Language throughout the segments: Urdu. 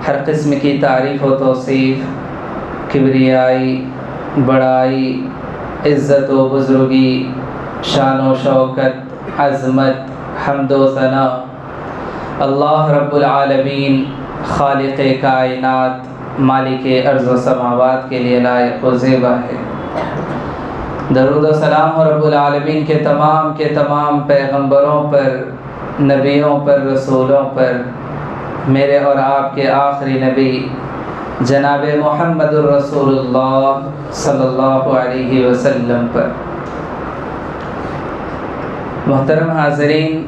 ہر قسم کی تعریف و توصیف، کبریائی، بڑائی، عزت و بزرگی، شان و شوکت، عظمت، حمد و ثنا اللہ رب العالمین خالق کائنات مالک ارض و سماوات کے لیے لائق و زیبا ہے۔ درود و سلام ہو رب العالمین کے تمام پیغمبروں پر، نبیوں پر، رسولوں پر، میرے اور آپ کے آخری نبی جناب محمد الرسول اللہ صلی اللہ علیہ وسلم پر۔ محترم حاضرین،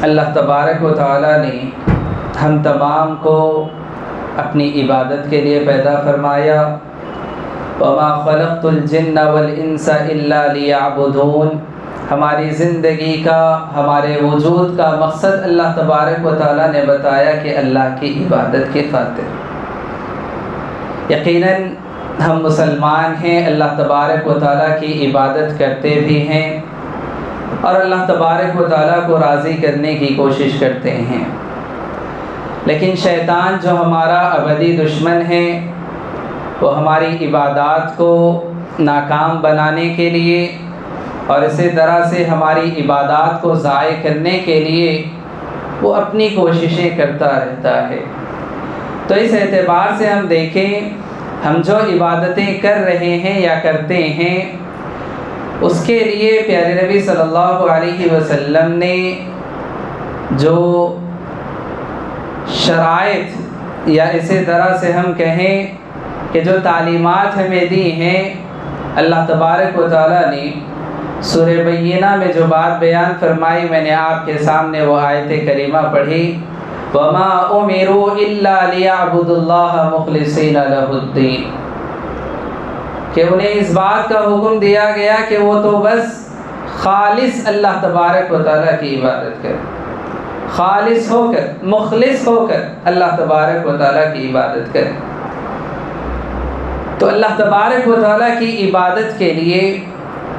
اللہ تبارک و تعالیٰ نے ہم تمام کو اپنی عبادت کے لیے پیدا فرمایا۔ وَمَا خَلَقْتُ الْجِنَّ وَالْإِنسَ إِلَّا لِيَعْبُدُونَ۔ ہماری زندگی کا، ہمارے وجود کا مقصد اللہ تبارک و تعالیٰ نے بتایا کہ اللہ کی عبادت کی خاطر۔ یقیناً ہم مسلمان ہیں، اللہ تبارک و تعالیٰ کی عبادت کرتے بھی ہیں اور اللہ تبارک و تعالیٰ کو راضی کرنے کی کوشش کرتے ہیں، لیکن شیطان جو ہمارا ابدی دشمن ہے، وہ ہماری عبادات کو ناکام بنانے کے لیے اور اسی طرح سے ہماری عبادات کو ضائع کرنے کے لیے وہ اپنی کوششیں کرتا رہتا ہے۔ تو اس اعتبار سے ہم دیکھیں، ہم جو عبادتیں کر رہے ہیں یا کرتے ہیں، اس کے لیے پیارے نبی صلی اللہ علیہ وسلم نے جو شرائط یا اسی طرح سے ہم کہیں کہ جو تعلیمات ہمیں دی ہیں، اللہ تبارک و تعالیٰ نے سورہ بینہ میں جو بات بیان فرمائی، میں نے آپ کے سامنے وہ آیت کریمہ پڑھی، وَمَا أُمِرُوا إِلَّا لِيَعْبُدُوا اللَّهَ مُخْلِصِينَ لَهُ الدِّينَ، کہ انہیں اس بات کا حکم دیا گیا کہ وہ تو بس خالص اللہ تبارک و تعالیٰ کی عبادت کریں، خالص ہو کر، مخلص ہو کر اللہ تبارک و تعالیٰ کی عبادت کریں۔ تو اللہ تبارک و تعالیٰ کی عبادت کے لیے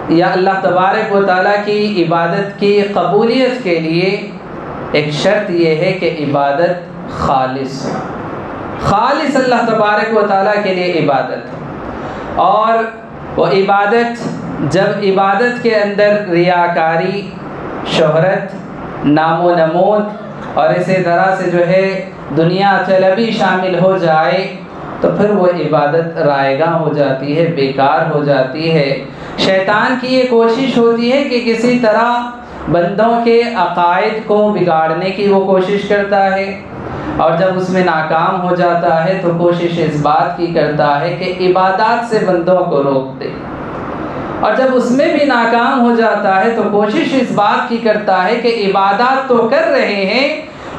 یا اللہ تبارک و تعالیٰ کی عبادت کی قبولیت کے لیے ایک شرط یہ ہے کہ عبادت خالص ہو، خالص اللہ تبارک و تعالیٰ کے لیے عبادت ہو۔ اور وہ عبادت، جب عبادت کے اندر ریاکاری، شہرت، نام و نمود اور اسی طرح سے جو ہے دنیا طلبی شامل ہو جائے تو پھر وہ عبادت رائگاں ہو جاتی ہے، بیکار ہو جاتی ہے۔ شیطان کی یہ کوشش ہوتی ہے کہ کسی طرح بندوں کے عقائد کو بگاڑنے کی وہ کوشش کرتا ہے، اور جب اس میں ناکام ہو جاتا ہے تو کوشش اس بات کی کرتا ہے کہ عبادات سے بندوں کو روک دے، اور جب اس میں بھی ناکام ہو جاتا ہے تو کوشش اس بات کی کرتا ہے کہ عبادات تو کر رہے ہیں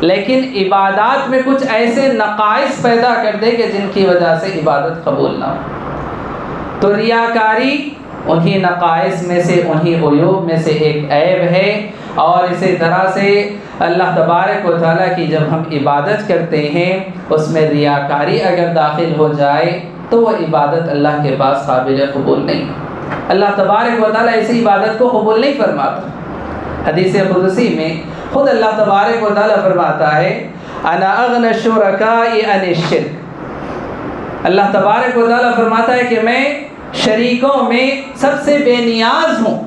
لیکن عبادات میں کچھ ایسے نقائص پیدا کر دے کہ جن کی وجہ سے عبادت قبول نہ ہو۔ تو ریاکاری انہی نقائص میں سے، انہی عیوب میں سے ایک عیب ہے، اور اسی طرح سے اللہ تبارک و تعالیٰ کی جب ہم عبادت کرتے ہیں اس میں ریاکاری اگر داخل ہو جائے تو وہ عبادت اللہ کے پاس قابل قبول نہیں ہے۔ اللہ تبارک و تعالیٰ ایسی عبادت کو قبول نہیں فرماتا۔ حدیث قدسی میں خود اللہ تبارک و تعالیٰ فرماتا ہے، انا اغنى الشركاء عن الشرك۔ اللہ تبارک و تعالیٰ فرماتا ہے کہ میں شریکوں میں سب سے بے نیاز ہوں،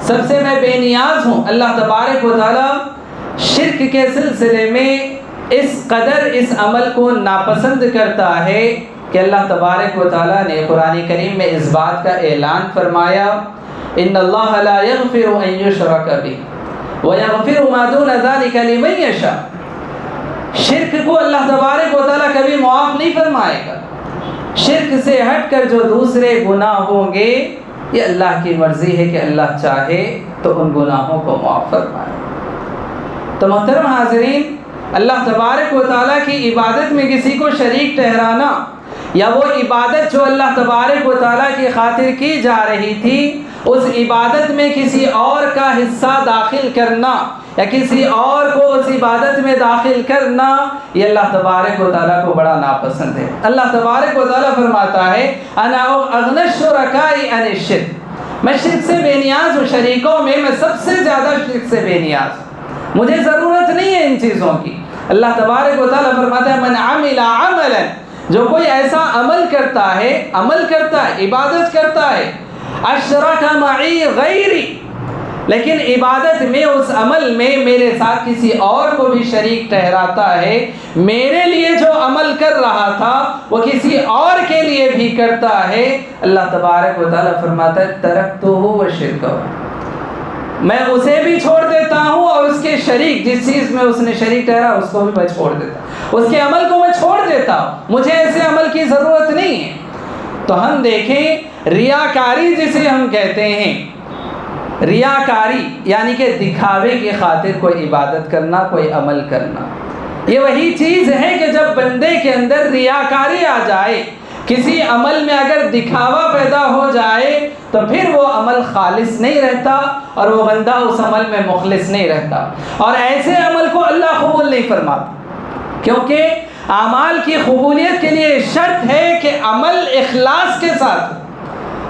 سب سے میں بے نیاز ہوں۔ اللہ تبارک و تعالیٰ شرک کے سلسلے میں اس قدر اس عمل کو ناپسند کرتا ہے کہ اللہ تبارک و تعالیٰ نے قرآن کریم میں اس بات کا اعلان فرمایا، ان اللہ لا یغفر ان یشرک بہ ویغفر ما دون ذلک لمن یشاء۔ شرک کو اللہ تبارک و تعالیٰ کبھی معاف نہیں فرمائے گا۔ شرک سے ہٹ کر جو دوسرے گناہ ہوں گے، یہ اللہ کی مرضی ہے کہ اللہ چاہے تو ان گناہوں کو معاف فرمائے۔ تو محترم حاضرین، اللہ تبارک و تعالیٰ کی عبادت میں کسی کو شریک ٹھہرانا یا وہ عبادت جو اللہ تبارک و تعالیٰ کی خاطر کی جا رہی تھی اس عبادت میں کسی اور کا حصہ داخل کرنا یا کسی اور کو اس عبادت میں داخل کرنا، یہ اللہ تبارک و تعالیٰ کو بڑا ناپسند ہے۔ اللہ تبارک و تعالیٰ فرماتا ہے، انا اغنى الشركاء عن الشرك، میں شرک سے بے نیاز ہوں، شریکوں میں میں سب سے زیادہ شرک سے بے نیاز ہوں، مجھے ضرورت نہیں ہے ان چیزوں کی۔ اللہ تبارک و تعالیٰ فرماتا ہے من عمل عملا، جو کوئی ایسا عمل کرتا ہے عبادت کرتا ہے، اشرک معی غیری، لیکن عبادت میں اس عمل میں میرے ساتھ کسی اور کو بھی شریک ٹھہراتا ہے، میرے لیے جو عمل کر رہا تھا وہ کسی اور کے لیے بھی کرتا ہے، اللہ تبارک و تعالیٰ فرماتا ہے ترکتہ وشرکہ، میں اسے بھی چھوڑ دیتا ہوں اور اس کے شریک، جس چیز میں اس نے شریک ٹھہرا اس کو بھی میں چھوڑ دیتا ہوں، اس کے عمل کو میں چھوڑ دیتا ہوں، مجھے ایسے عمل کی ضرورت نہیں ہے۔ تو ہم دیکھیں ریاکاری جسے ہم کہتے ہیں، ریاکاری یعنی کہ دکھاوے کی خاطر کوئی عبادت کرنا، کوئی عمل کرنا، یہ وہی چیز ہے کہ جب بندے کے اندر ریاکاری آ جائے، کسی عمل میں اگر دکھاوا پیدا ہو جائے تو پھر وہ عمل خالص نہیں رہتا اور وہ بندہ اس عمل میں مخلص نہیں رہتا، اور ایسے عمل کو اللہ قبول نہیں فرماتا، کیونکہ اعمال کی قبولیت کے لیے شرط ہے کہ عمل اخلاص کے ساتھ ہو،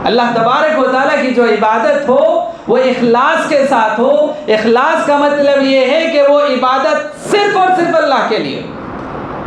اللہ تبارک و تعالیٰ کی جو عبادت ہو وہ اخلاص کے ساتھ ہو۔ اخلاص کا مطلب یہ ہے کہ وہ عبادت صرف اور صرف اللہ کے لیے،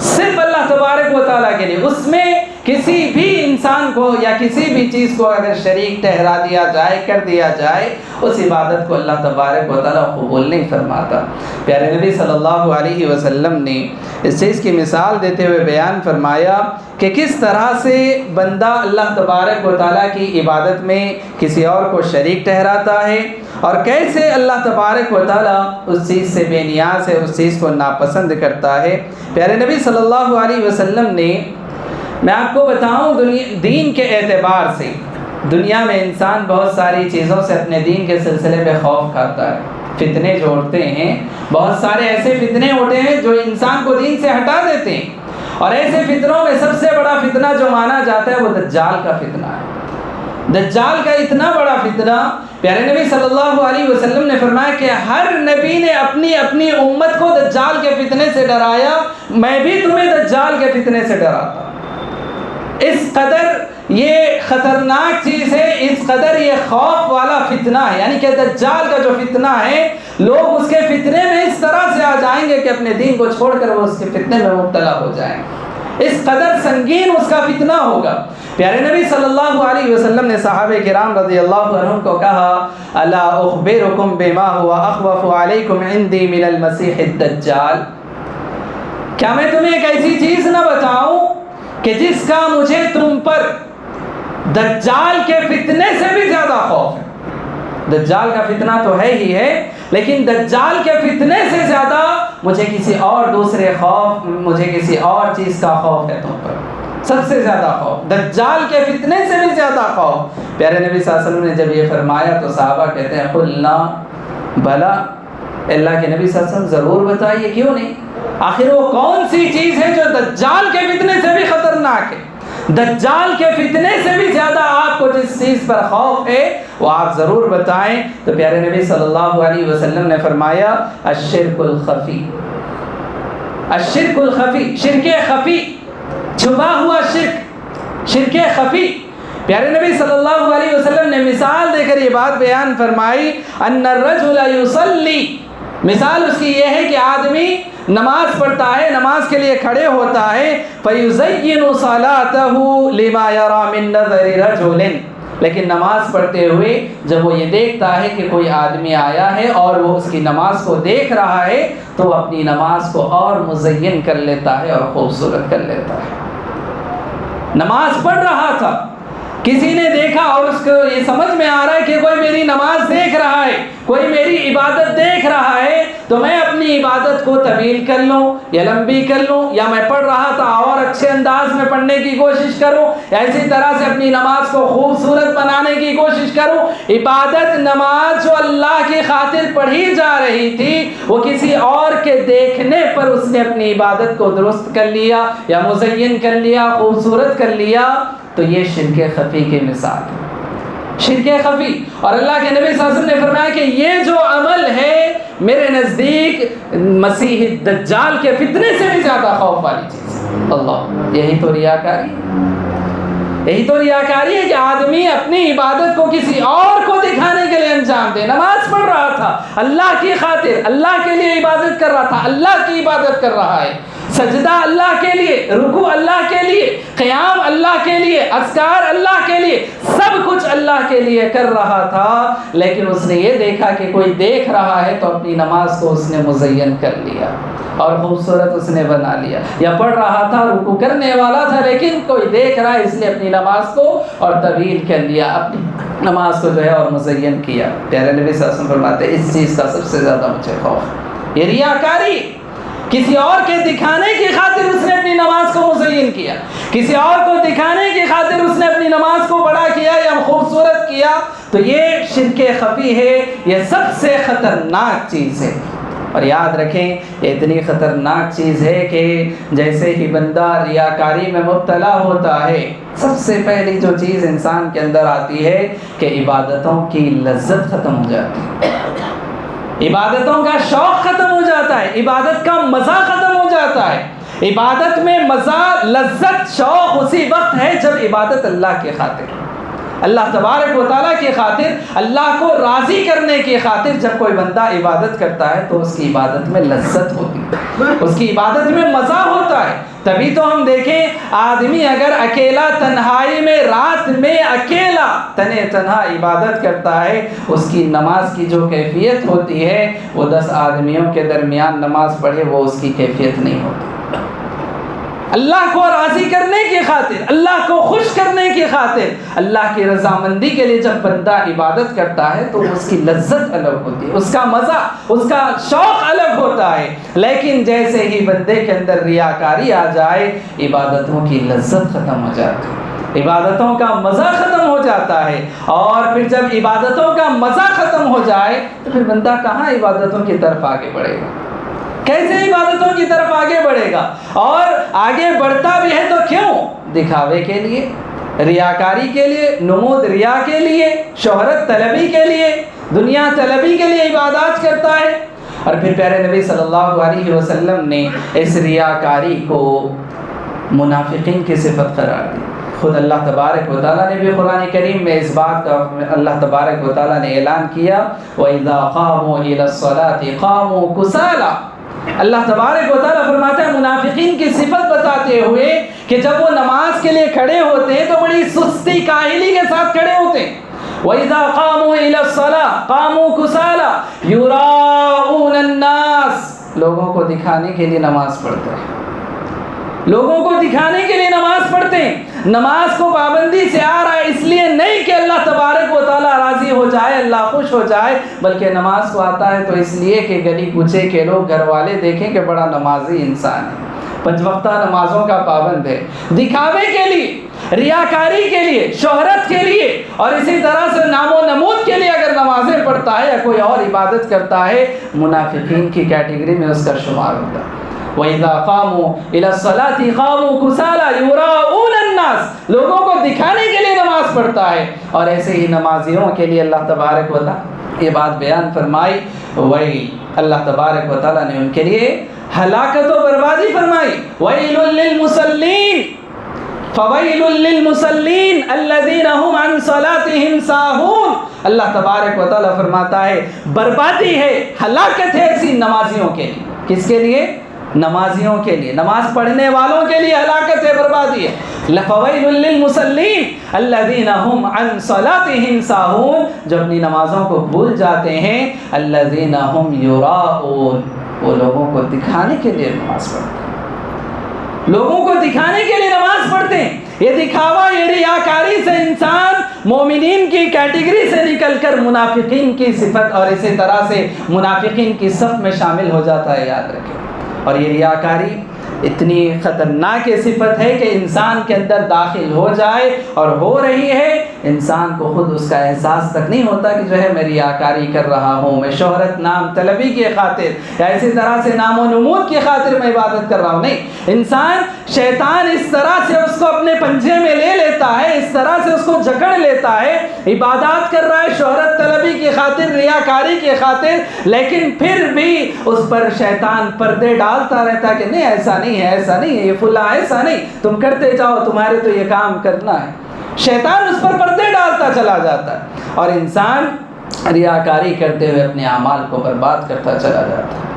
صرف اللہ تبارک و تعالیٰ کے لیے، اس میں کسی بھی انسان کو یا کسی بھی چیز کو اگر شریک ٹھہرا دیا جائے، کر دیا جائے، اس عبادت کو اللہ تبارک و تعالیٰ قبول نہیں فرماتا۔ پیارے نبی صلی اللہ علیہ وسلم نے اس چیز کی مثال دیتے ہوئے بیان فرمایا کہ کس طرح سے بندہ اللہ تبارک و تعالیٰ کی عبادت میں کسی اور کو شریک ٹھہراتا ہے، اور کیسے اللہ تبارک و تعالیٰ اس چیز سے بے نیاز ہے، اس چیز کو ناپسند کرتا ہے۔ پیارے نبی صلی اللہ علیہ وسلم نے، میں آپ کو بتاؤں، دین کے اعتبار سے دنیا میں انسان بہت ساری چیزوں سے اپنے دین کے سلسلے میں خوف کھاتا ہے، فتنے جو اٹھتے ہیں، بہت سارے ایسے فتنے اٹھے ہیں جو انسان کو دین سے ہٹا دیتے ہیں، اور ایسے فتنوں میں سب سے بڑا فتنہ جو مانا جاتا ہے وہ دجال کا فتنہ ہے۔ دجال کا اتنا بڑا فتنہ، پیارے نبی صلی اللہ علیہ وسلم نے فرمایا کہ ہر نبی نے اپنی اپنی امت کو دجال کے فتنے سے ڈرایا، میں بھی تمہیں دجال کے فتنے سے ڈراتا ہوں۔ اس قدر یہ خطرناک چیز ہے، اس قدر یہ خوف والا فتنہ ہے، یعنی کہ دجال کا جو فتنہ ہے، لوگ اس کے فتنے میں اس طرح سے آ جائیں گے کہ اپنے دین کو چھوڑ کر وہ اس کے فتنے میں مبتلا ہو جائیں، اس قدر سنگین اس کا فتنہ ہوگا۔ پیارے نبی صلی اللہ علیہ وسلم نے صحابہ کرام رضی اللہ عنہم کو کہا الا اخبرکم بما هو اخوف علیکم عندی من المسیح الدجال، کیا میں تمہیں ایک ایسی چیز نہ بتاؤں کہ جس کا مجھے تم پر دجال کے فتنے سے بھی زیادہ خوف ہے؟ دجال کا فتنہ تو ہے ہی ہے، لیکن دجال کے فتنے سے زیادہ مجھے کسی اور دوسرے خوف، مجھے کسی اور چیز کا خوف ہے تم پر، سب سے زیادہ خوف دجال کے فتنے سے بھی زیادہ خوف۔ پیارے نبی صلی اللہ علیہ وسلم نے جب یہ فرمایا تو صحابہ کہتے ہیں قلنا بلا، اللہ کے نبی صلی اللہ علیہ وسلم ضرور بتائیے، کیوں نہیں، آخر وہ کون سی چیز ہے جو دجال کے فتنے سے بھی خطرناک ہے، دجال کے فتنے سے بھی زیادہ آپ کو جس چیز پر خوف ہے وہ آپ ضرور بتائیں۔ تو پیارے نبی صلی اللہ علیہ وسلم نے فرمایا الشرک الخفی، الشرک الخفی، شرک خفی، چھپا ہوا شرک، شرک خفی۔ پیارے نبی صلی اللہ علیہ وسلم نے مثال دے کر یہ بات بیان فرمائی ان الرجل یصلی، مثال اس کی یہ ہے کہ آدمی نماز پڑھتا ہے، نماز کے لیے کھڑے ہوتا ہے، فَيُزَيِّنُ صَلَاتَهُ لِمَا يَرَى مِن نَظَرِ رَجُلٍ، لیکن نماز پڑھتے ہوئے جب وہ یہ دیکھتا ہے کہ کوئی آدمی آیا ہے اور وہ اس کی نماز کو دیکھ رہا ہے تو وہ اپنی نماز کو اور مزین کر لیتا ہے اور خوبصورت کر لیتا ہے۔ نماز پڑھ رہا تھا، کسی نے دیکھا اور اس کو یہ سمجھ میں آ رہا ہے کہ کوئی میری نماز دیکھ رہا ہے، کوئی میری عبادت دیکھ رہا ہے، تو میں اپنی عبادت کو طویل کر لوں یا لمبی کر لوں، یا میں پڑھ رہا تھا اور اچھے انداز میں پڑھنے کی کوشش کروں، ایسی طرح سے اپنی نماز کو خوبصورت بنانے کی کوشش کروں۔ عبادت نماز جو اللہ کی خاطر پڑھی جا رہی تھی وہ کسی اور کے دیکھنے پر اس نے اپنی عبادت کو درست کر لیا یا مزین کر لیا، خوبصورت کر لیا، تو یہ شرک خفی کی مثال ہے، شرک خفی۔ اور اللہ کے نبی صلی اللہ علیہ وسلم نے فرمایا کہ یہ جو عمل ہے میرے نزدیک مسیح دجال کے فتنے سے بھی زیادہ خوف والی چیز ہے۔ اللہ، یہی تو ریاکاری، یہی تو ریاکاری ہے کہ آدمی اپنی عبادت کو کسی اور کو دکھانے کے لیے انجام دے۔ نماز پڑھ رہا تھا، اللہ کی خاطر، اللہ کے لیے عبادت کر رہا تھا، اللہ کی عبادت کر رہا ہے، سجدہ اللہ کے لیے، رکوع اللہ کے لیے، قیام اللہ کے لیے، اذکار اللہ کے لیے، سب کچھ اللہ کے لیے کر رہا تھا، لیکن اس نے یہ دیکھا کہ کوئی دیکھ رہا ہے تو اپنی نماز کو اس نے مزین کر لیا اور خوبصورت اس نے بنا لیا، یا پڑھ رہا تھا، رکوع کرنے والا تھا، لیکن کوئی دیکھ رہا ہے اس نے اپنی نماز کو اور طویل کر لیا، اپنی نماز کو جو ہے اور مزین کیا۔ پیارے نبی صلی اللہ علیہ وسلم فرماتے ہیں اس چیز کا سب سے زیادہ مجھے خوف، یہ ریاکاری، کسی اور کے دکھانے کی خاطر اس نے اپنی نماز کو مزین کیا، کسی اور کو دکھانے کی خاطر اس نے اپنی نماز کو بڑا کیا یا خوبصورت کیا، تو یہ شرک خفی ہے، یہ سب سے خطرناک چیز ہے۔ اور یاد رکھیں یہ اتنی خطرناک چیز ہے کہ جیسے ہی بندہ ریاکاری میں مبتلا ہوتا ہے، سب سے پہلی جو چیز انسان کے اندر آتی ہے کہ عبادتوں کی لذت ختم ہو جاتی ہے، عبادتوں کا شوق ختم ہو جاتا ہے، عبادت کا مزہ ختم ہو جاتا ہے۔ عبادت میں مزہ، لذت، شوق اسی وقت ہے جب عبادت اللہ کے خاطر، اللہ تبارک و تعالیٰ کی خاطر، اللہ کو راضی کرنے کی خاطر جب کوئی بندہ عبادت کرتا ہے تو اس کی عبادت میں لذت ہوتی ہے، اس کی عبادت میں مزہ ہوتا ہے۔ تبھی تو ہم دیکھیں آدمی اگر اکیلا تنہائی میں رات میں اکیلا تنہا عبادت کرتا ہے، اس کی نماز کی جو کیفیت ہوتی ہے وہ 10 آدمیوں کے درمیان نماز پڑھے وہ اس کی کیفیت نہیں ہوتی۔ اللہ کو راضی کرنے کی خاطر، اللہ کو خوش کرنے کی خاطر، اللہ کی رضامندی کے لیے جب بندہ عبادت کرتا ہے تو اس کی لذت الگ ہوتی ہے، اس کا مزہ، اس کا شوق الگ ہوتا ہے۔ لیکن جیسے ہی بندے کے اندر ریاکاری آ جائے، عبادتوں کی لذت ختم ہو جاتی ہے، عبادتوں کا مزہ ختم ہو جاتا ہے، اور پھر جب عبادتوں کا مزہ ختم ہو جائے تو پھر بندہ کہاں عبادتوں کی طرف آگے بڑھے گا، کیسے عبادتوں کی طرف آگے بڑھے گا؟ اور آگے بڑھتا بھی ہے تو کیوں؟ دکھاوے کے لیے، ریاکاری کے لیے، نمود ریا کے لیے، شہرت طلبی کے لیے، دنیا طلبی کے لیے عبادات کرتا ہے۔ اور پھر پیارے نبی صلی اللہ علیہ وسلم نے اس ریاکاری کو منافقین کی صفت قرار دی۔ خود اللہ تبارک و تعالیٰ نے بھی قرآن کریم میں اس بات کا اللہ تبارک و تعالیٰ نے اعلان کیا، وَإِذَا قَامُوا إِلَى الصَّلَاةِ قَامُوا كُسَالَىٰ۔ اللہ تبارک و تعالیٰ فرماتا ہے منافقین کی صفت بتاتے ہوئے کہ جب وہ نماز کے لیے کھڑے ہوتے ہیں تو بڑی سستی کاہلی کے ساتھ کھڑے ہوتے ہیں۔ وَإِذَا قَامُوا إِلَى الصَّلَاةِ قَامُوا كُسَالَىٰ يُرَاءُونَ النَّاسَ، لوگوں کو دکھانے کے لیے نماز پڑھتے ہیں، لوگوں کو دکھانے کے لیے نماز پڑھتے ہیں۔ نماز کو پابندی سے آ رہا ہے اس لیے نہیں کہ اللہ تبارک و تعالیٰ راضی ہو جائے، اللہ خوش ہو جائے، بلکہ نماز کو آتا ہے تو اس لیے کہ گلی کوچے کے لوگ، گھر والے دیکھیں کہ بڑا نمازی انسان ہے، 5 وقتہ نمازوں کا پابند ہے۔ دکھاوے کے لیے، ریاکاری کے لیے، شہرت کے لیے، اور اسی طرح سے نام و نمود کے لیے اگر نمازیں پڑھتا ہے یا کوئی اور عبادت کرتا ہے، منافقین کی کیٹیگری میں اس کا شمار ہوتا ہے۔ وَإِذَا قَامُوا إِلَى الصَّلَاةِ قَامُوا كُسَالَىٰ يُرَاءُونَ النَّاسَ، لوگوں کو دکھانے کے لیے نماز پڑھتا ہے۔ اور ایسے ہی نمازیوں کے لیے اللہ تبارک و تعالیٰ یہ بات بیان فرمائی، وہی اللہ تبارک و تعالیٰ نے ان کے لیے ہلاکت و بربادی فرمائی۔ وَيْلٌ لِّلْمُصَلِّينَ فَوَيْلٌ لِّلْمُصَلِّينَ الَّذِينَ هُمْ عَنْ صَلَاتِهِمْ سَاهُونَ، اللہ تبارک و تعالیٰ فرماتا ہے بربادی ہے، ہلاکت ہے ایسی نمازیوں کے لیے۔ کس کے لیے؟ نمازیوں کے لیے، نماز پڑھنے والوں کے لیے ہلاکت ہے، بربادی ہے۔ فَوَيْلٌ لِّلْمُصَلِّينَ الَّذِينَ هُمْ عَنْ صَلَاتِهِمْ سَاهُونَ، جو اپنی نمازوں کو بھول جاتے ہیں۔ الَّذِينَ هُمْ يُرَاءُونَ، وہ لوگوں کو دکھانے کے لیے نماز پڑھتے ہیں، لوگوں کو دکھانے کے لیے نماز پڑھتے ہیں۔ یہ دکھاوا، یہ ریاکاری سے انسان مومنین کی کیٹیگری سے نکل کر منافقین کی صفت اور اسی طرح سے منافقین کی صف میں شامل ہو جاتا ہے، یاد رکھیں۔ اور یہ ریاکاری اتنی خطرناک صفت ہے کہ انسان کے اندر داخل ہو جائے اور ہو رہی ہے، انسان کو خود اس کا احساس تک نہیں ہوتا کہ جو ہے میں ریاکاری کر رہا ہوں، میں شہرت نام طلبی کی خاطر یا اسی طرح سے نام و نمود کی خاطر میں عبادت کر رہا ہوں۔ نہیں، انسان، شیطان اس طرح سے اس کو اپنے پنجے میں لے لیتا ہے، اس طرح سے اس کو جکڑ لیتا ہے، عبادات کر رہا ہے شہرت طلبی کی خاطر، ریاکاری کی خاطر، لیکن پھر بھی اس پر شیطان پردے ڈالتا رہتا ہے کہ نہیں ایسا نہیں ہے، ایسا نہیں ہے، یہ فلاں ایسا نہیں، تم کرتے جاؤ، تمہارے تو یہ کام کرنا ہے۔ شیطان اس پر پردے ڈالتا چلا جاتا ہے، اور انسان ریاکاری کرتے ہوئے اپنے اعمال کو برباد کرتا چلا جاتا ہے۔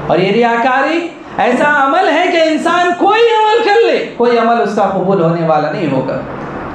اور یہ ریاکاری ایسا عمل ہے کہ انسان کوئی عمل کر لے، کوئی عمل اس کا قبول ہونے والا نہیں ہوگا۔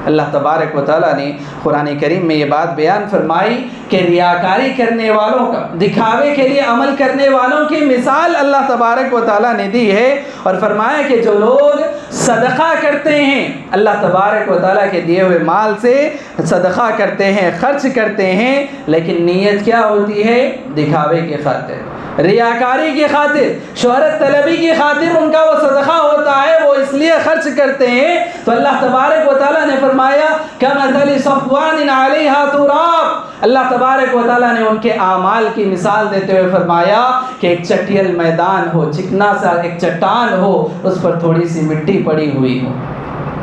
اللہ تبارک و تعالیٰ نے قرآن کریم میں یہ بات بیان فرمائی کہ ریاکاری کرنے والوں کا، دکھاوے کے لیے عمل کرنے والوں کی مثال اللہ تبارک و تعالیٰ نے دی ہے، اور فرمایا کہ جو لوگ صدقہ کرتے ہیں، اللہ تبارک و تعالیٰ کے دیے ہوئے مال سے صدقہ کرتے ہیں، خرچ کرتے ہیں، لیکن نیت کیا ہوتی ہے؟ دکھاوے کی خاطر، ریاکاری کی خاطر، شہرت طلبی کی خاطر ان کا وہ صدقہ ہوتا ہے، وہ اس لیے خرچ کرتے ہیں، تو اللہ تبارک و تعالیٰ نے فرمایا کمثل صفوان علیہا تراب، اللہ تبارک و تعالیٰ نے ان کے اعمال کی مثال دیتے ہوئے فرمایا کہ ایک چٹیل میدان ہو، چکنا سا ایک چٹان ہو، اس پر تھوڑی سی مٹی پڑی ہوئی ہو،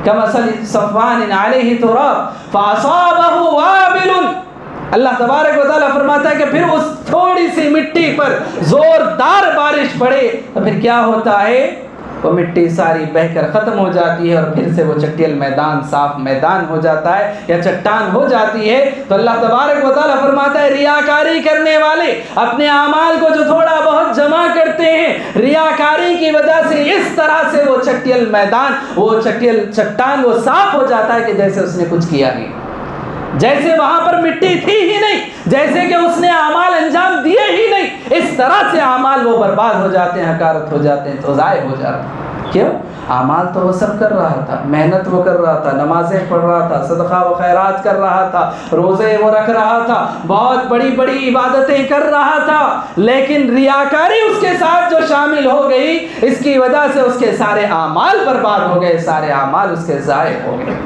کمثل صفوان علیہ تراب فاصابہ وابل، اللہ تبارک و تعالیٰ فرماتا ہے کہ پھر اس تھوڑی سی مٹی پر زوردار بارش پڑے تو پھر کیا ہوتا ہے؟ وہ مٹی ساری بہہ کر ختم ہو جاتی ہے، اور پھر سے وہ چٹیل میدان صاف میدان ہو جاتا ہے یا چٹان ہو جاتی ہے۔ تو اللہ تبارک و تعالیٰ فرماتا ہے ریاکاری کرنے والے اپنے اعمال کو جو تھوڑا بہت جمع کرتے ہیں، ریاکاری کی وجہ سے اس طرح سے وہ چٹیل میدان، وہ چٹیل چٹان وہ صاف ہو جاتا ہے کہ جیسے اس نے کچھ کیا نہیں، جیسے وہاں پر مٹی تھی ہی نہیں، جیسے کہ اس نے اعمال انجام دیے ہی نہیں، اس طرح سے اعمال وہ برباد ہو جاتے ہیں، حقارت ہو جاتے ہیں، تو ضائع ہو جاتے ہیں۔ کیوں؟ اعمال تو وہ سب کر رہا تھا، محنت وہ کر رہا تھا، نمازیں پڑھ رہا تھا، صدقہ و خیرات کر رہا تھا، روزے وہ رکھ رہا تھا، بہت بڑی بڑی عبادتیں کر رہا تھا، لیکن ریاکاری اس کے ساتھ جو شامل ہو گئی، اس کی وجہ سے اس کے سارے اعمال برباد ہو گئے، سارے اعمال اس کے ضائع ہو گئے۔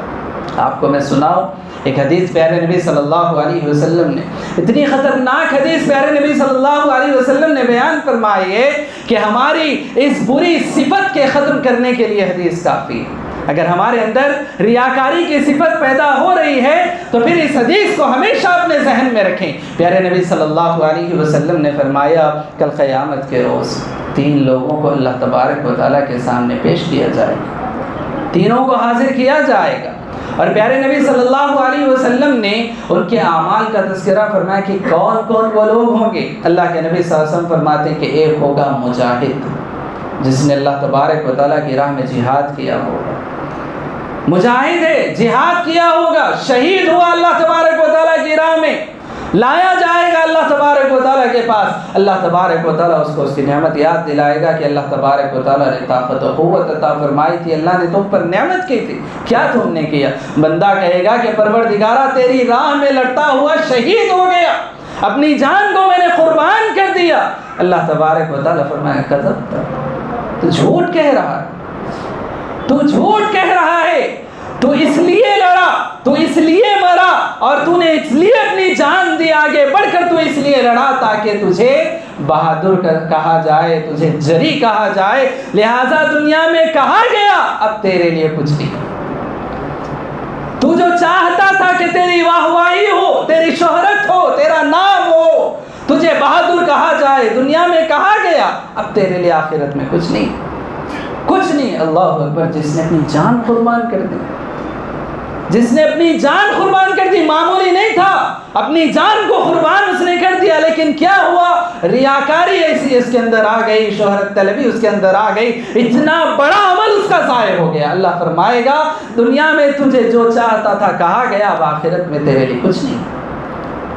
آپ کو میں سناؤں ایک حدیث پیارے نبی صلی اللہ علیہ وسلم نے، اتنی خطرناک حدیث پیارے نبی صلی اللہ علیہ وسلم نے بیان فرمائی ہے کہ ہماری اس بری صفت کے ختم کرنے کے لیے حدیث کافی ہے۔ اگر ہمارے اندر ریاکاری کی صفت پیدا ہو رہی ہے تو پھر اس حدیث کو ہمیشہ اپنے ذہن میں رکھیں۔ پیارے نبی صلی اللہ علیہ وسلم نے فرمایا کل قیامت کے روز 3 لوگوں کو اللہ تبارک و تعالیٰ کے سامنے پیش کیا جائے گا، تینوں کو حاضر کیا جائے گا، اور پیارے نبی صلی اللہ علیہ وسلم نے ان کے اعمال کا تذکرہ فرمایا کہ کون کون وہ لوگ ہوں گے۔ اللہ کے نبی صلی اللہ علیہ وسلم فرماتے ہیں کہ ایک ہوگا مجاہد، جس نے اللہ تبارک و تعالیٰ کی راہ میں جہاد کیا ہوگا، مجاہد ہے، جہاد کیا ہوگا، شہید ہوا اللہ تبارک و تعالیٰ کی راہ میں، لایا جائے گا اللہ تبارک و تعالیٰ کے پاس، اللہ تبارک و تعالیٰ اس کو اس کی نعمت یاد دلائے گا کہ اللہ تبارک و تعالیٰ نے طاقت و قوت عطا فرمائی تھی، اللہ نے تم پر نعمت کی تھی، کیا تم نے کیا؟ بندہ کہے گا کہ پروردگارہ تیری راہ میں لڑتا ہوا شہید ہو گیا، اپنی جان کو میں نے قربان کر دیا۔ اللہ تبارک و تعالیٰ فرمایا کذبت، تو جھوٹ کہہ رہا ہے، تو جھوٹ کہہ رہا ہے، تو اس لیے لڑا، تو اس لیے مرا، اور تو نے اس لیے اپنی جان دی، آگے بڑھ کر تو اس لیے لڑا تاکہ تجھے بہادر کہا جائے، تجھے جری کہا جائے، لہٰذا دنیا میں کہا گیا اب تیرے لیے کچھ نہیں۔ تو جو چاہتا تھا کہ تیری واہواہی ہو، تیری شہرت ہو، تیرا نام ہو، تجھے بہادر کہا جائے، دنیا میں کہا گیا اب تیرے لیے آخرت میں کچھ نہیں، کچھ نہیں۔ اللہ اکبر، جس نے اپنی جان قربان کر دی، جس نے اپنی جان قربان کر دی، معمولی نہیں تھا، اپنی جان کو قربان اس نے کر دیا، لیکن کیا ہوا؟ ریاکاری ایسی اس کے اندر آ گئی، شہرت طلبی اس کے اندر آ گئی، اتنا بڑا عمل اس کا ضائع ہو گیا۔ اللہ فرمائے گا دنیا میں تجھے جو چاہتا تھا کہا گیا، اب آخرت میں تیرے لیے کچھ نہیں۔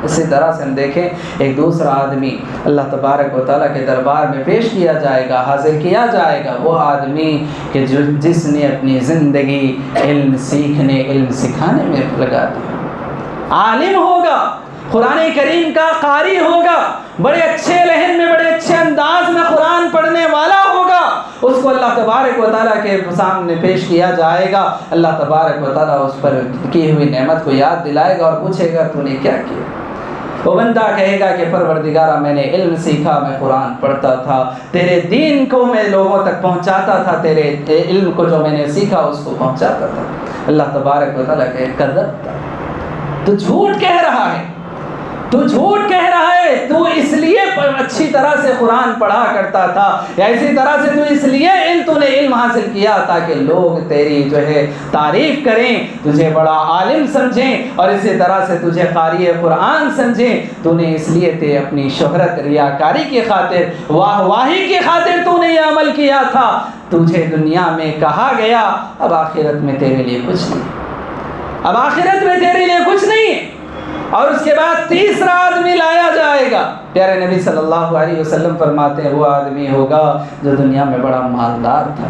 اسی طرح سے ہم دیکھیں ایک دوسرا آدمی اللہ تبارک و تعالیٰ کے دربار میں پیش کیا جائے گا، حاضر کیا جائے گا، وہ آدمی کہ جس نے اپنی زندگی علم سیکھنے، علم سکھانے میں لگا دی، عالم ہوگا، قرآن کریم کا قاری ہوگا، بڑے اچھے لہن میں، بڑے اچھے انداز میں قرآن پڑھنے والا ہوگا، اس کو اللہ تبارک و تعالیٰ کے سامنے پیش کیا جائے گا، اللہ تبارک و تعالیٰ اس پر کی ہوئی نعمت کو یاد دلائے گا اور پوچھے گا تو نے کیا کیا؟ وہ بندہ کہے گا کہ پروردگارہ میں نے علم سیکھا، میں قرآن پڑھتا تھا، تیرے دین کو میں لوگوں تک پہنچاتا تھا، تیرے علم کو جو میں نے سیکھا اس کو پہنچاتا تھا۔ اللہ تبارک و تعالیٰ کہ کذبت، تو جھوٹ کہہ رہا ہے، تو جھوٹ کہہ رہا ہے، تو اس لیے اچھی طرح سے قرآن پڑھا کرتا تھا، یا اسی طرح سے تو اس لیے تو نے علم حاصل کیا تاکہ لوگ تیری جو ہے تعریف کریں، تجھے بڑا عالم سمجھیں، اور اسی طرح سے تجھے قاری قرآن سمجھیں، تو نے اس لیے تے اپنی شہرت ریاکاری کی خاطر، واہ واہی کی خاطر تو نے یہ عمل کیا تھا، تجھے دنیا میں کہا گیا اب آخرت میں تیرے لیے کچھ نہیں، اب آخرت میں تیرے لیے کچھ نہیں ہے۔ اور اس کے بعد تیسرا آدمی لایا جائے گا، پیارے نبی صلی اللہ علیہ وسلم فرماتے ہیں وہ آدمی ہوگا جو دنیا میں بڑا مالدار تھا،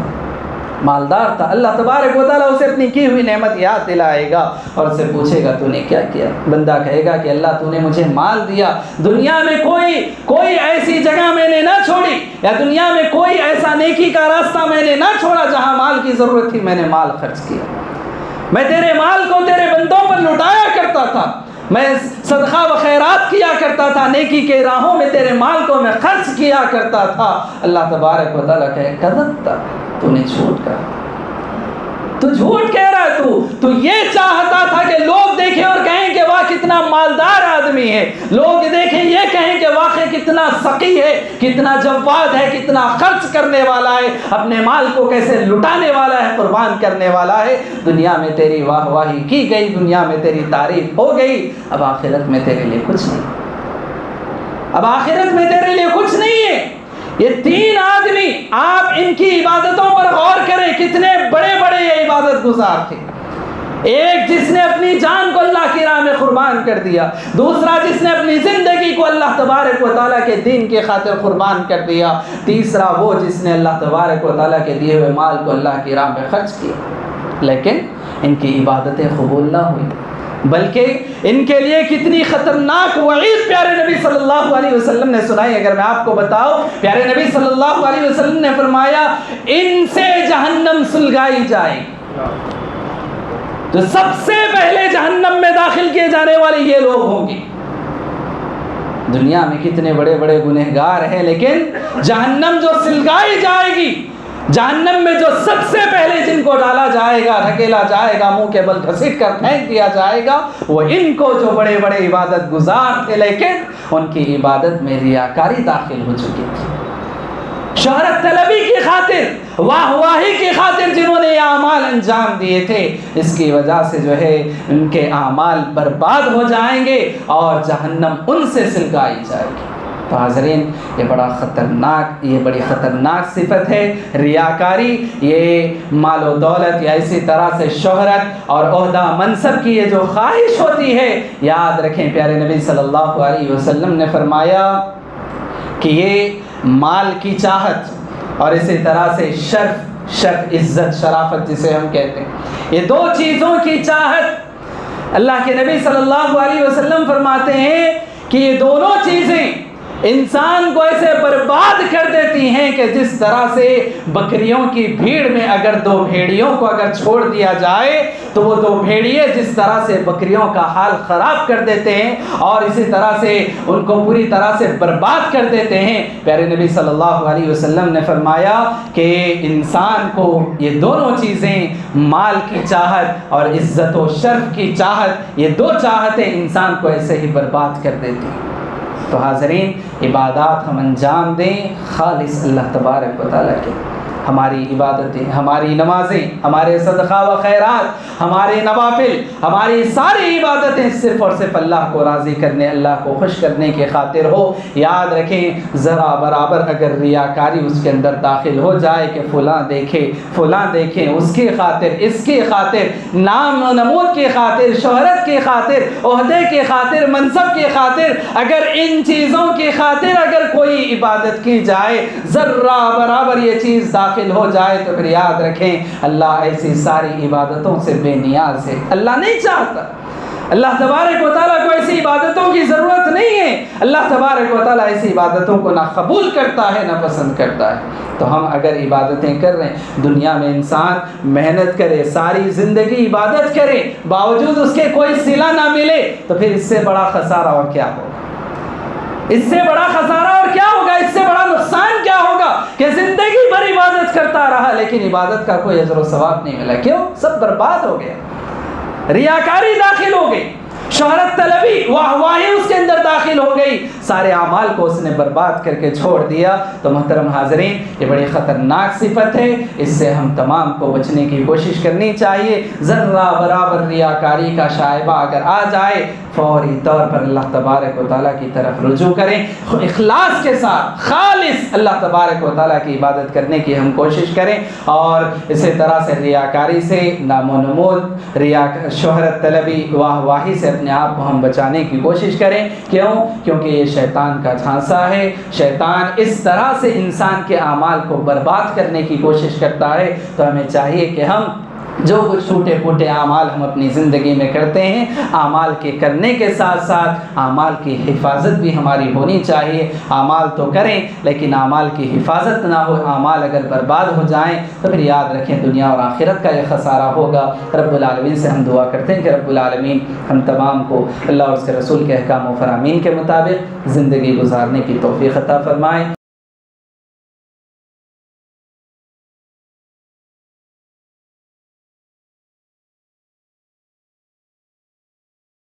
اللہ تبارک و تعالیٰ اسے اپنی کی ہوئی نعمت یاد دلائے گا اور اسے پوچھے گا تو نے کیا کیا؟ بندہ کہے گا کہ اللہ تو نے مجھے مال دیا، دنیا میں کوئی ایسی جگہ میں نے نہ چھوڑی، یا دنیا میں کوئی ایسا نیکی کا راستہ میں نے نہ چھوڑا جہاں مال کی ضرورت تھی، میں نے مال خرچ کیا، میں تیرے مال کو تیرے بندوں پر لٹایا کرتا تھا، میں صدقہ و خیرات کیا کرتا تھا، نیکی کے راہوں میں تیرے مال کو میں خرچ کیا کرتا تھا۔ اللہ تبارک و تعالیٰ کہے کذبت، تو نے جھوٹ کہا، تو جھوٹ کہہ رہا ہے، تو یہ چاہتا تھا کہ لوگ دیکھیں اور کہیں کہ واہ کتنا مالدار آدمی ہے، لوگ دیکھیں یہ کہیں کہ واقعی کتنا سخی ہے، کتنا جواد ہے، کتنا خرچ کرنے والا ہے، اپنے مال کو کیسے لٹانے والا ہے، قربان کرنے والا ہے۔ دنیا میں تیری واہ واہی کی گئی، دنیا میں تیری تعریف ہو گئی، اب آخرت میں تیرے لیے کچھ نہیں، اب آخرت میں تیرے لیے کچھ نہیں ہے۔ یہ تین آدمی، آپ ان کی عبادتوں پر غور کریں، کتنے بڑے بڑے یہ عبادت گزار تھے۔ ایک جس نے اپنی جان کو اللہ کی راہ میں قربان کر دیا، دوسرا جس نے اپنی زندگی کو اللہ تبارک و تعالیٰ کے دین کی خاطر قربان کر دیا، تیسرا وہ جس نے اللہ تبارک و تعالیٰ کے دیے ہوئے مال کو اللہ کی راہ میں خرچ کیا، لیکن ان کی عبادتیں قبول نہ ہوئی، بلکہ ان کے لیے کتنی خطرناک وعید پیارے نبی صلی اللہ علیہ وسلم نے سنائی۔ اگر میں آپ کو بتاؤں، پیارے نبی صلی اللہ علیہ وسلم نے فرمایا ان سے جہنم سلگائی جائے گی، جو سب سے پہلے جہنم میں داخل کیے جانے والے یہ لوگ ہوں گے۔ دنیا میں کتنے بڑے بڑے گنہگار ہیں، لیکن جہنم جو سلگائی جائے گی، جہنم میں جو سب سے پہلے جن کو ڈالا جائے گا، ڈھکیلا جائے گا، منہ کے بل گھسیٹ کر پھینک دیا جائے گا، وہ ان کو جو بڑے بڑے عبادت گزار تھے، لیکن ان کی عبادت میں ریاکاری داخل ہو چکی تھی، شہرت طلبی کی خاطر، واہ واہی کی خاطر جنہوں نے یہ اعمال انجام دیے تھے، اس کی وجہ سے جو ہے ان کے اعمال برباد ہو جائیں گے اور جہنم ان سے سلگائی جائے گی۔ تو حاضرین، یہ بڑی خطرناک صفت ہے ریاکاری، یہ مال و دولت یا اسی طرح سے شہرت اور عہدہ منصب کی یہ جو خواہش ہوتی ہے، یاد رکھیں پیارے نبی صلی اللہ علیہ وسلم نے فرمایا کہ یہ مال کی چاہت اور اسی طرح سے شرف، عزت، شرافت جسے ہم کہتے ہیں، یہ دو چیزوں کی چاہت، اللہ کے نبی صلی اللہ علیہ وسلم فرماتے ہیں کہ یہ دونوں چیزیں انسان کو ایسے برباد کر دیتی ہیں کہ جس طرح سے بکریوں کی بھیڑ میں اگر دو بھیڑیوں کو اگر چھوڑ دیا جائے تو وہ دو بھیڑیے جس طرح سے بکریوں کا حال خراب کر دیتے ہیں اور اسی طرح سے ان کو پوری طرح سے برباد کر دیتے ہیں، پیارے نبی صلی اللہ علیہ وسلم نے فرمایا کہ انسان کو یہ دونوں چیزیں، مال کی چاہت اور عزت و شرف کی چاہت، یہ دو چاہتیں انسان کو ایسے ہی برباد کر دیتی ہیں۔ تو حاضرین، عبادات ہم انجام دیں خالص اللہ تبارک و تعالیٰ کے، ہماری عبادتیں، ہماری نمازیں، ہمارے صدقہ و خیرات، ہمارے نوافل، ہماری ساری عبادتیں صرف اور صرف اللہ کو راضی کرنے، اللہ کو خوش کرنے کی خاطر ہو۔ یاد رکھیں، ذرا برابر اگر ریاکاری اس کے اندر داخل ہو جائے کہ فلاں دیکھیں، اس کی خاطر، اس کی خاطر، نام و نمود کی خاطر، شہرت کی خاطر، عہدے کی خاطر، منصب کی خاطر، اگر ان چیزوں کی خاطر اگر کوئی عبادت کی جائے، ذرا برابر یہ چیز داخل ہو جائے، تو پھر یاد رکھیں اللہ ایسی ساری عبادتوں سے بے نیاز ہے، اللہ نہیں چاہتا، اللہ تبارک و تعالیٰ کو ایسی عبادتوں کی ضرورت نہیں ہے، اللہ تبارک و تعالیٰ ایسی عبادتوں کو نہ قبول کرتا ہے نہ پسند کرتا ہے۔ تو ہم اگر عبادتیں کر رہے ہیں، دنیا میں انسان محنت کرے، ساری زندگی عبادت کرے، باوجود اس کے کوئی صلہ نہ ملے، تو پھر اس سے بڑا خسارہ اور کیا ہوگا؟ اس سے بڑا خسارہ اور کیا ہوگا؟ اس سے بڑا نقصان کیا ہوگا کہ زندگی بھر عبادت کرتا رہا لیکن عبادت کا کوئی اجر و ثواب نہیں ملا۔ کیوں؟ سب برباد ہو گیا، ریاکاری داخل ہو گئی، شہرت طلبی، واہ واہی اس کے اندر داخل داخل ہو گئی، سارے اعمال کو اس نے برباد کر کے چھوڑ دیا۔ تو محترم حاضرین، یہ بڑی خطرناک صفت ہے، اس سے ہم تمام کو بچنے کی کوشش کرنی چاہیے۔ ذرہ برابر ریاکاری کا شائبہ اگر آ جائے، فوری طور پر اللہ تبارک و تعالیٰ کی طرف رجوع کریں، اخلاص کے ساتھ خالص اللہ تبارک و تعالیٰ کی عبادت کرنے کی ہم کوشش کریں، اور اسی طرح سے ریاکاری سے، نام و نمود، شہرت طلبی، واہ واہی سے اپنے آپ کو ہم بچانے کی کوشش کریں۔ کیوں؟ کیونکہ یہ شیطان کا جھانسا ہے۔ شیطان اس طرح سے انسان کے اعمال کو برباد کرنے کی کوشش کرتا ہے، تو ہمیں چاہیے کہ ہم جو کچھ چھوٹے پھوٹے اعمال ہم اپنی زندگی میں کرتے ہیں، اعمال کے کرنے کے ساتھ ساتھ اعمال کی حفاظت بھی ہماری ہونی چاہیے۔ اعمال تو کریں لیکن اعمال کی حفاظت نہ ہو، اعمال اگر برباد ہو جائیں تو پھر یاد رکھیں دنیا اور آخرت کا یہ خسارہ ہوگا۔ رب العالمین سے ہم دعا کرتے ہیں کہ رب العالمین ہم تمام کو اللہ اور اس کے رسول کے احکام و فرامین کے مطابق زندگی گزارنے کی توفیق عطا فرمائے۔